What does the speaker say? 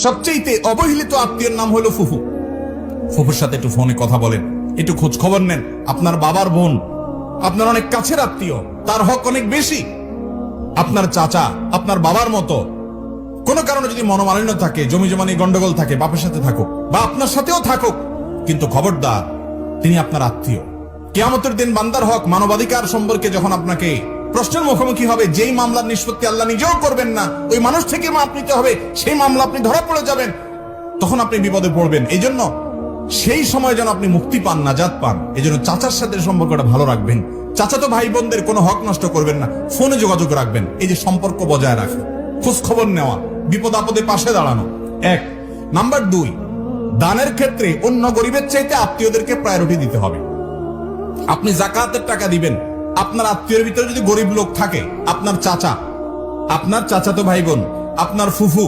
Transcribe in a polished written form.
সবচেয়ে অবহেলিত আত্মীয়ের নাম হলো ফুফু। ফুফুর সাথে একটু ফোনে কথা বলেন, একটু খোঁজ খবর নেন। আপনার বাবার বোন, আপনার অনেক কাছের আত্মীয়, তার হক অনেক বেশি। আপনার চাচা আপনার বাবার মতো। কোনো কারণে যদি মনোমালিন্য থাকে, জমি জমা নিয়ে গন্ডগোল থাকে, বাপের সাথে থাকুক বা আপনার সাথেও থাকুক, কিন্তু খবরদার, তিনি আপনার আত্মীয়। কিয়ামতের দিন বান্দার হক, মানবাধিকার সম্পর্কে যখন আপনাকে প্রশ্নের মুখোমুখি হবে, যেই মামলার নিষ্পত্তি আল্লাহ নিজেও করবেন না, ওই মানুষ থেকে মাপ নিতে হবে, সেই মামলা আপনি ধরা পড়ে যাবেন, তখন আপনি বিপদে পড়বেন। এই জন্য সেই সময় যেন আপনি মুক্তি পান, নাজাত পান, এই জন্য চাচার সাথে সম্পর্কটা ভালো রাখবেন। চাচাতো ভাই বোনদের কোনো হক নষ্ট করবেন না, ফোনে যোগাযোগ রাখবেন। এই যে সম্পর্ক বজায় রাখা, খোঁজ খবর নেওয়া, বিপদ আপদে পাশে দাঁড়ানো, এক। নাম্বার 2, দানের ক্ষেত্রে অন্য গরিবের চাইতে আত্মীয়দেরকে প্রায়োরিটি দিতে হবে। আপনি যাকাতের টাকা দিবেন, আপনার আত্মীয়ের ভিতরে যদি গরিব লোক থাকে, আপনার চাচা, আপনার চাচাতো ভাই বোন, আপনার ফুফু,